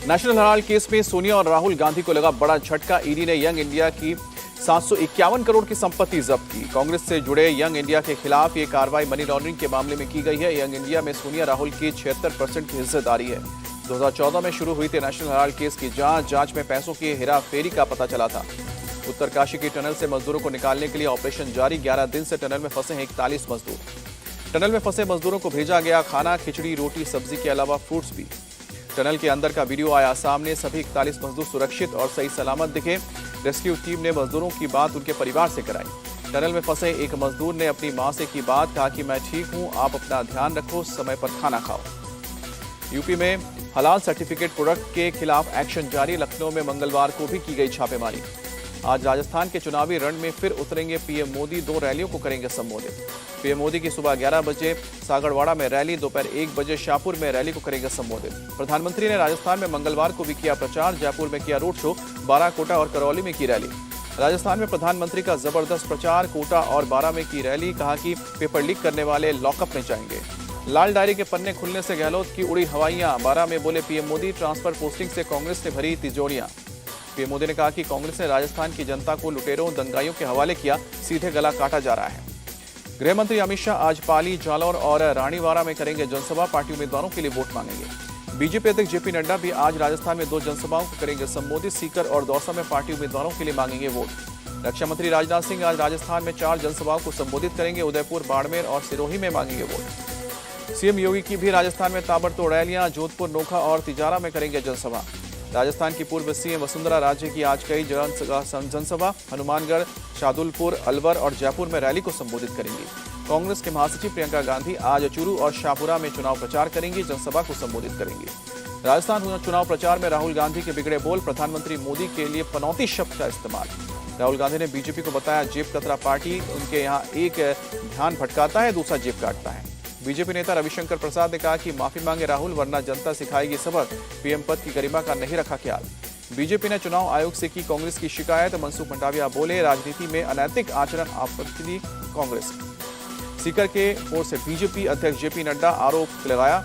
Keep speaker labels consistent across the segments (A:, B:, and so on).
A: National Herald case में सोनिया और राहुल गांधी को लगा बड़ा झटका। ईडी ने यंग इंडिया की 751 करोड़ की संपत्ति जब्त की। कांग्रेस से जुड़े यंग इंडिया के खिलाफ ये कार्रवाई मनी लॉन्ड्रिंग के मामले में की गई है। यंग इंडिया में सोनिया राहुल की 76% की हिस्सेदारी है। 2014 में शुरू हुई थी नेशनल हेराल्ड केस की जांच में पैसों की हेराफेरी का पता चला था। उत्तरकाशी की टनल से मजदूरों को निकालने के लिए ऑपरेशन जारी। 11 दिन से टनल में फंसे हैं 41 मजदूर। टनल में फंसे मजदूरों को भेजा गया खाना, खिचड़ी, रोटी, सब्जी के अलावा फ्रूट्स भी। टनल के अंदर का वीडियो आया सामने। सभी 41 मजदूर सुरक्षित और सही सलामत दिखे। रेस्क्यू टीम ने मजदूरों की बात उनके परिवार से कराई। टनल में फंसे एक मजदूर ने अपनी मां से की बात, कहा कि मैं ठीक हूं, आप अपना ध्यान रखो, समय पर खाना खाओ। यूपी में हलाल सर्टिफिकेट प्रोडक्ट के खिलाफ एक्शन जारी। लखनऊ में मंगलवार को भी की गई छापेमारी। आज राजस्थान के चुनावी रण में फिर उतरेंगे पीएम मोदी। 2 रैलियों को करेंगे संबोधित। पीएम मोदी की सुबह 11 बजे सागरवाड़ा में रैली, दोपहर 1 बजे शाहपुर में रैली को करेंगे संबोधित। प्रधानमंत्री ने राजस्थान में मंगलवार को भी किया प्रचार। जयपुर में किया रोड शो, बारां, कोटा और करौली में की रैली। राजस्थान में प्रधानमंत्री का जबरदस्त प्रचार। कोटा और बारां में की रैली। कहा कि पेपर लीक करने वाले लॉकअप में जाएंगे। लाल डायरी के पन्ने खुलने से गहलोत की उड़ी हवाइयां। बारां में बोले पीएम मोदी, ट्रांसफर पोस्टिंग से कांग्रेस ने भरी तिजोरियां। पीएम मोदी ने कहा कि कांग्रेस ने राजस्थान की जनता को लुटेरों, दंगाइयों के हवाले किया, सीधे गला काटा जा रहा है। गृह मंत्री अमित शाह आज पाली, जालौर और रानीवाड़ा में करेंगे जनसभा। पार्टी उम्मीदवारों के लिए वोट मांगेंगे। बीजेपी अध्यक्ष जेपी नड्डा भी आज राजस्थान में 2 जनसभाओं को करेंगे संबोधित। सीकर और दौसा में पार्टी उम्मीदवारों के लिए मांगेंगे वोट। रक्षा मंत्री राजनाथ सिंह आज राजस्थान में 4 जनसभाओं को संबोधित करेंगे। उदयपुर, बाड़मेर और सिरोही में मांगेंगे वोट। सीएम योगी की भी राजस्थान में ताबड़तोड़ रैलियां। जोधपुर, नोखा और तिजारा में करेंगे जनसभा। राजस्थान की पूर्व सीएम वसुंधरा राजे की आज कई जनसभा। हनुमानगढ़, शाहदुलपुर, अलवर और जयपुर में रैली को संबोधित करेंगी। कांग्रेस के महासचिव प्रियंका गांधी आज चूरू और शाहपुरा में चुनाव प्रचार करेंगी, जनसभा को संबोधित करेंगी। राजस्थान चुनाव प्रचार में राहुल गांधी के बिगड़े बोल। प्रधानमंत्री मोदी के लिए पनौती शब्द का इस्तेमाल। राहुल गांधी ने बीजेपी को बताया जेब कतरा पार्टी। उनके यहाँ एक ध्यान भटकाता है, दूसरा जेब काटता है। बीजेपी नेता रविशंकर प्रसाद ने कहा कि माफी मांगे राहुल, वरना जनता सिखाएगी सबक। पीएम पद की गरिमा का नहीं रखा ख्याल। बीजेपी ने चुनाव आयोग से की कांग्रेस की शिकायत। मनसुख मंडाविया बोले राजनीति में अनैतिक आचरण आपत्ति दी कांग्रेस। सीकर के ओर से बीजेपी अध्यक्ष जेपी नड्डा आरोप लगाया,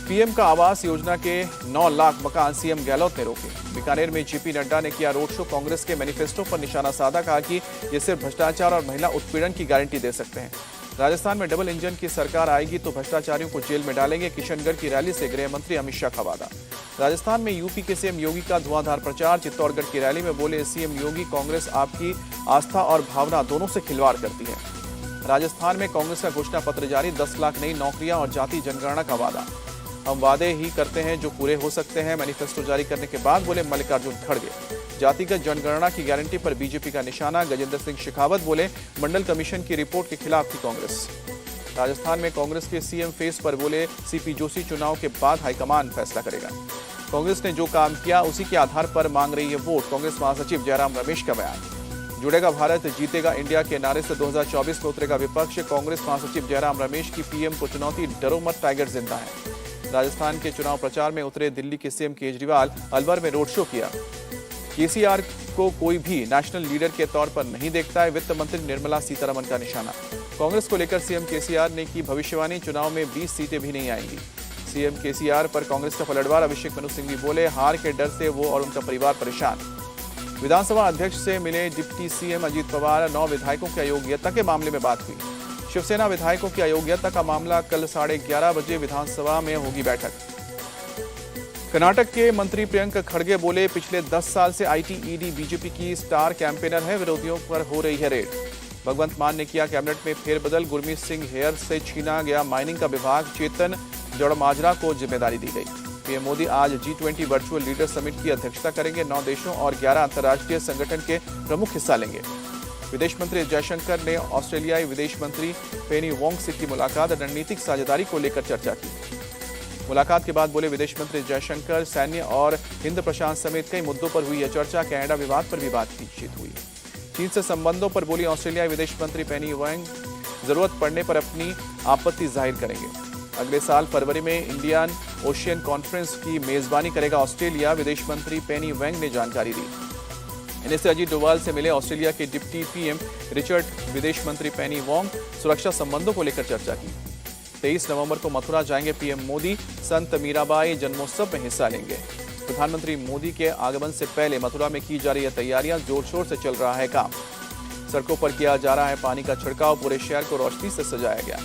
A: पीएम का आवास योजना के 9 लाख मकान सीएम गहलोत ने रोके। बीकानेर में जेपी नड्डा ने किया रोड शो। कांग्रेस के मैनिफेस्टो पर निशाना साधा। कहा कि ये सिर्फ भ्रष्टाचार और महिला उत्पीड़न की गारंटी दे सकते हैं। राजस्थान में डबल इंजन की सरकार आएगी तो भ्रष्टाचारियों को जेल में डालेंगे। किशनगढ़ की रैली से गृह मंत्री अमित शाह का वादा। राजस्थान में यूपी के सीएम योगी का धुआंधार प्रचार। चित्तौड़गढ़ की रैली में बोले सीएम योगी, कांग्रेस आपकी आस्था और भावना दोनों से खिलवाड़ करती है। राजस्थान में कांग्रेस का घोषणा पत्र जारी। 10 लाख नई नौकरियां और जाति जनगणना का वादा। हम वादे ही करते हैं जो पूरे हो सकते हैं, मैनिफेस्टो जारी करने के बाद बोले मल्लिकार्जुन खड़गे। जातिगत जनगणना की गारंटी पर बीजेपी का निशाना। गजेंद्र सिंह शेखावत बोले मंडल कमीशन की रिपोर्ट के खिलाफ थी कांग्रेस। राजस्थान में कांग्रेस के सीएम फेस पर बोले सीपी जोशी, चुनाव के बाद हाईकमान फैसला करेगा। कांग्रेस ने जो काम किया उसी के आधार पर मांग रही है वोट। कांग्रेस महासचिव जयराम रमेश का बयान। जुड़ेगा भारत, जीतेगा इंडिया के नारे से 2024 में उतरेगा विपक्ष। कांग्रेस महासचिव जयराम रमेश की पीएम को चुनौती, डरो मत, टाइगर जिंदा है। राजस्थान के चुनाव प्रचार में उतरे दिल्ली के सीएम केजरीवाल। अलवर में रोड शो किया। केसीआर को कोई भी नेशनल लीडर के तौर पर नहीं देखता है, वित्त मंत्री निर्मला सीतारमण का निशाना। कांग्रेस को लेकर सीएम केसीआर ने की भविष्यवाणी, चुनाव में 20 सीटें भी नहीं आएंगी। सीएम केसीआर पर कांग्रेस का पलटवार। अभिषेक मनु सिंह भी बोले हार के डर से वो और उनका परिवार परेशान। विधानसभा अध्यक्ष से मिले डिप्टी सीएम अजीत पवार। 9 विधायकों की अयोग्यता के मामले में बात हुई। शिवसेना विधायकों की अयोग्यता का मामला कल 11:30 बजे विधानसभा में होगी बैठक। कर्नाटक के मंत्री प्रियंक खड़गे बोले पिछले 10 साल से आईटी ईडी बीजेपी की स्टार कैंपेनर है, विरोधियों पर हो रही है रेड। भगवंत मान ने किया कैबिनेट में फेरबदल। गुरमीत सिंह हेयर से छीना गया माइनिंग का विभाग। चेतन जड़माजरा को जिम्मेदारी दी गई। पीएम मोदी आज G20 वर्चुअल लीडर समिट की अध्यक्षता करेंगे। 9 देशों और 11 अंतर्राष्ट्रीय संगठन के प्रमुख हिस्सा लेंगे। विदेश मंत्री जयशंकर ने ऑस्ट्रेलियाई विदेश मंत्री पेनी वोंग से की मुलाकात। रणनीतिक साझेदारी को लेकर चर्चा की। मुलाकात के बाद बोले विदेश मंत्री जयशंकर, सैन्य और हिंद प्रशांत समेत कई मुद्दों पर हुई यह चर्चा। कनाडा विवाद पर भी बातचीत हुई। चीन से संबंधों पर बोली ऑस्ट्रेलियाई विदेश मंत्री पेनी वोंग, जरूरत पड़ने पर अपनी आपत्ति जाहिर करेंगे। अगले साल फरवरी में इंडियन ओशियन कॉन्फ्रेंस की मेजबानी करेगा ऑस्ट्रेलिया, विदेश मंत्री पेनी वोंग ने जानकारी दी। इनसे अजीत डोवाल से मिले ऑस्ट्रेलिया के डिप्टी पीएम रिचर्ड, विदेश मंत्री पेनी वोंग, सुरक्षा संबंधों को लेकर चर्चा की। 23 नवंबर को मथुरा जाएंगे पीएम मोदी। संत मीराबाई जन्मोत्सव में हिस्सा लेंगे। प्रधानमंत्री मोदी के आगमन से पहले मथुरा में की जा रही है तैयारियां, जोर शोर से चल रहा है काम। सड़कों पर किया जा रहा है पानी का छिड़काव, पूरे शहर को रोशनी से सजाया गया।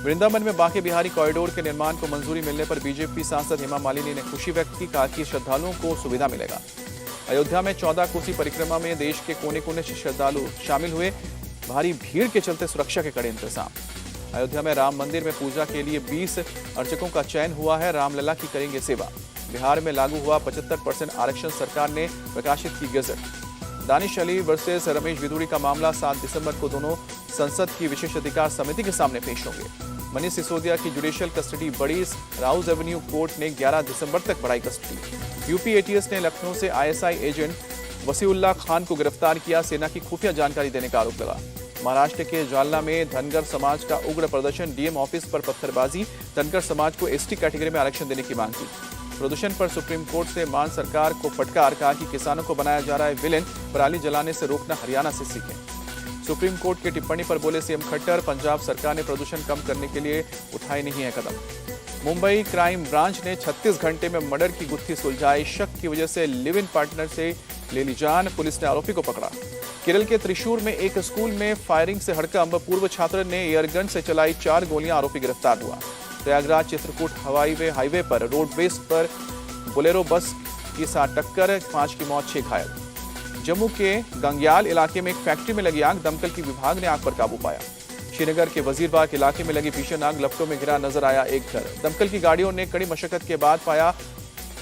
A: वृंदावन में बांके बिहारी कॉरिडोर के निर्माण को मंजूरी मिलने पर बीजेपी सांसद हेमा मालिनी ने खुशी व्यक्त की, कहा कि श्रद्धालुओं को सुविधा मिलेगा। अयोध्या में 14 कोसी परिक्रमा में देश के कोने कोने से श्रद्धालु शामिल हुए, भारी भीड़ के चलते सुरक्षा के कड़े इंतजाम। अयोध्या में राम मंदिर में पूजा के लिए 20 अर्चकों का चयन हुआ है, रामलला की करेंगे सेवा। बिहार में लागू हुआ 75% आरक्षण, सरकार ने प्रकाशित की गजट। दानिश अली वर्सेस रमेश बिधूड़ी का मामला 7 दिसंबर को दोनों संसद की विशेषाधिकार समिति के सामने पेश होंगे। मनीष सिसोदिया की जुडिशियल कस्टडी बढ़ी, राउज एवेन्यू कोर्ट ने 11 दिसंबर तक बढ़ाई कस्टडी। यूपी एटीएस ने लखनऊ से आईएसआई एजेंट वसीउल्लाह खान को गिरफ्तार किया, सेना की खुफिया जानकारी देने का आरोप लगा। महाराष्ट्र के जालना में धनगर समाज का उग्र प्रदर्शन, डीएम ऑफिस पर पत्थरबाजी, धनगर समाज को एसटी कैटेगरी में आरक्षण देने की मांग की। प्रदूषण पर सुप्रीम कोर्ट से मान सरकार को फटकार, कहा कि किसानों को बनाया जा रहा है विलेन, पराली जलाने से रोकना हरियाणा से सीखें। सुप्रीम कोर्ट की टिप्पणी पर बोले सीएम खट्टर, पंजाब सरकार ने प्रदूषण कम करने के लिए उठाए नहीं है कदम। मुंबई क्राइम ब्रांच ने 36 घंटे में मर्डर की गुत्थी सुलझाई, शक की वजह से लिव इन पार्टनर से ले ली जान, पुलिस ने आरोपी को पकड़ा। केरल के त्रिशूर में एक स्कूल में फायरिंग से हड़कंप, पूर्व छात्र ने एयरगन से चलाई 4 गोलियां, आरोपी गिरफ्तार हुआ। प्रयागराज चित्रकूट हाईवे पर रोडवेज पर बोलेरो बस के साथ टक्कर, 5 की मौत, 6 घायल। जम्मू के गंग्याल इलाके में एक फैक्ट्री में लगी आग, दमकल की विभाग ने आग पर काबू पाया। श्रीनगर के वजीरबाग इलाके में लगी भीषण आग, लपटों में गिरा नजर आया एक घर। दमकल की गाड़ियों ने कड़ी मशक्कत के बाद पाया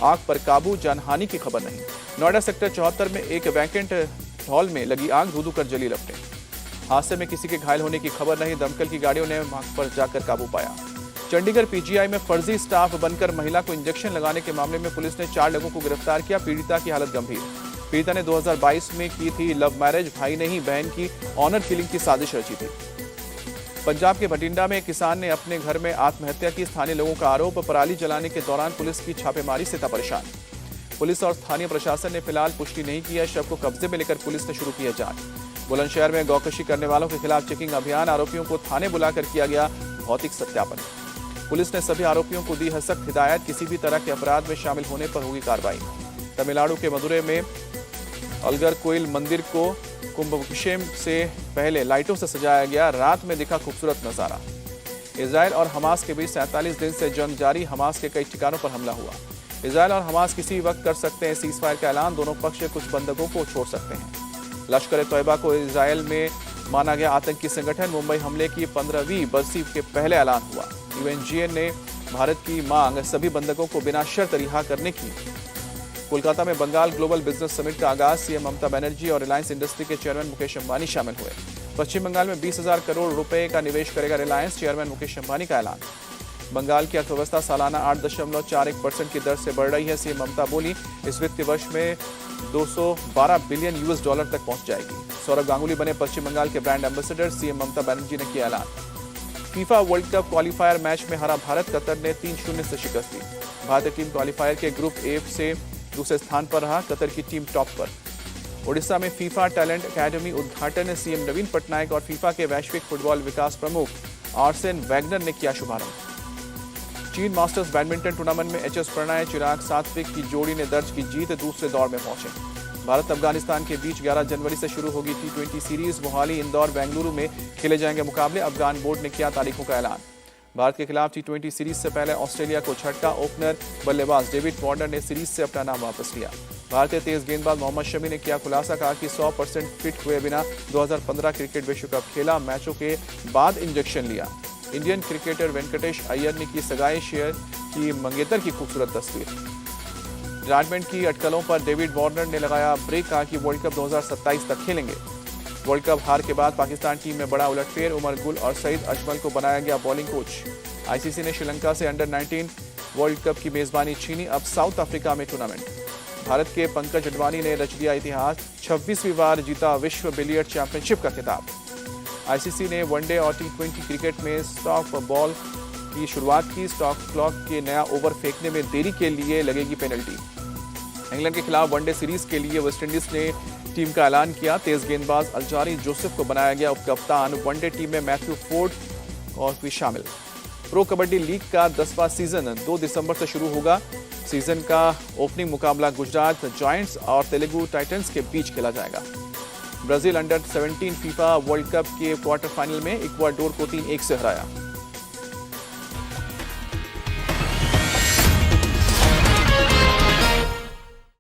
A: आग पर काबू, जानहानि की खबर नहीं। नोएडा सेक्टर 74 में एक वैकेंट हॉल में लगी आग, धू-धू कर जली लपटें। हादसे में किसी के घायल होने की खबर नहीं, दमकल की गाड़ियों ने आग पर जाकर काबू पाया। चंडीगढ़ पीजीआई में फर्जी स्टाफ बनकर महिला को इंजेक्शन लगाने के मामले में पुलिस ने 4 लोगों को गिरफ्तार किया, पीड़िता की हालत गंभीर। पीड़िता ने 2022 में की थी लव मैरिज, भाई ने ही बहन की ऑनर किलिंग की साजिश रची थी। पंजाब के भटिंडा में किसान ने अपने घर में आत्महत्या की, स्थानीय लोगों का आरोप, पराली जलाने के दौरान पुलिस की छापेमारी से था परेशान। पुलिस और स्थानीय प्रशासन ने फिलहाल पुष्टि नहीं की है, शव को कब्जे में लेकर पुलिस ने शुरू किया जांच। बुलंदशहर में गौकशी करने वालों के खिलाफ चेकिंग अभियान, आरोपियों को थाने बुलाकर किया गया भौतिक सत्यापन। पुलिस ने सभी आरोपियों को दी है सख्त हिदायत, किसी भी तरह के अपराध में शामिल होने पर होगी कार्रवाई। तमिलनाडु के मदुरै में अलगर कोइल मंदिर को कुंभक्षेम से पहले लाइटों से सजाया गया, रात में दिखा खूबसूरत नजारा। इजरायल और हमास के बीच 47 दिन से जंग जारी, हमास के कई ठिकानों पर हमला हुआ। इजरायल और हमास किसी वक्त कर सकते हैं सीजफायर का ऐलान, दोनों पक्ष कुछ बंधकों को छोड़ सकते हैं। लश्कर तैयबा को इजरायल में माना गया आतंकी संगठन, मुंबई हमले की 15वीं बरसी के पहले ऐलान हुआ। यूएनजीए ने भारत की मांग, सभी बंधकों को बिना शर्त रिहा करने की। कोलकाता में बंगाल ग्लोबल बिजनेस समिट का आगाज, सीएम ममता बनर्जी और रिलायंस इंडस्ट्री के चेयरमैन मुकेश अंबानी शामिल हुए। पश्चिम बंगाल में 20,000 करोड़ रुपए का निवेश करेगा रिलायंस, चेयरमैन मुकेश अंबानी का ऐलान। बंगाल की अर्थव्यवस्था सालाना 8.41% की दर से बढ़ रही है, सीएम ममता बोली इस वित्तीय वर्ष में 212 बिलियन यूएस डॉलर तक पहुंच जाएगी। सौरभ गांगुली बने पश्चिम बंगाल के brand ambassador, CM Mamata Banerjee ने किया ऐलान। FIFA world cup qualifier match में हारा भारत, कतर ने 3-0 से शिकस्त दी। भारतीय टीम क्वालिफायर के ग्रुप ए से दूसरे स्थान पर रहा, कतर की टीम टॉप पर। ओडिशा में फीफा टैलेंट एकेडमी उद्घाटन, सीएम नवीन पटनायक और फीफा के वैश्विक फुटबॉल विकास प्रमुख आर्सेन वैगनर ने किया शुभारंभ। चीन मास्टर्स बैडमिंटन टूर्नामेंट में एचएस प्रणय चिराग सात्विक की जोड़ी ने दर्ज की जीत, दूसरे दौर में पहुंचे। भारत अफगानिस्तान के बीच 11 जनवरी से शुरू होगी T20 सीरीज, मोहाली, इंदौर, बेंगलुरु में खेले जाएंगे मुकाबले, अफगान बोर्ड ने किया तारीखों का ऐलान। भारत के खिलाफ T20 सीरीज से पहले ऑस्ट्रेलिया को झटका, ओपनर बल्लेबाज डेविड वार्नर ने सीरीज से अपना नाम वापस लिया। भारतीय तेज गेंदबाज मोहम्मद शमी ने किया खुलासा, कहा कि 100% फिट हुए बिना 2015 क्रिकेट विश्व कप खेला, मैचों के बाद इंजेक्शन लिया। इंडियन क्रिकेटर वेंकटेश अय्यर ने की सगाई, शेयर की मंगेतर की खूबसूरत तस्वीर। रिटायरमेंट की अटकलों पर डेविड वार्नर ने लगाया ब्रेक, कहा कि वर्ल्ड कप 2027 तक खेलेंगे। वर्ल्ड कप हार के बाद पाकिस्तान टीम में बड़ा उलटफेर, उमर गुल और सईद अजमल को बनाया गया बॉलिंग कोच। आईसीसी ने श्रीलंका से अंडर 19 वर्ल्ड कप की मेजबानी छीनी, अब साउथ अफ्रीका में टूर्नामेंट। भारत के पंकज अडवाणी ने रच दिया इतिहास, 26वीं बार जीता विश्व बिलियर्ड चैंपियनशिप का खिताब। आईसीसी ने वनडे और T20 क्रिकेट में स्टॉप बॉल की शुरुआत की, स्टॉप क्लॉक के नया ओवर फेंकने में देरी के लिए लगेगी पेनल्टी। इंग्लैंड के खिलाफ वनडे सीरीज के लिए वेस्टइंडीज ने टीम का ऐलान किया, तेज गेंदबाज अल्जारी जोसेफ को बनाया गया उपकप्तान, वनडे टीम में मैथ्यू फोर्ड और भी शामिल। प्रो कबड्डी लीग का 10वां सीजन 2 दिसंबर से शुरू होगा, सीजन का ओपनिंग मुकाबला गुजरात जायंट्स और तेलुगु टाइटंस के बीच खेला जाएगा। Brazil under 17 FIFA world cup के क्वार्टर फाइनल में इक्वाडोर को 3-1 से हराया।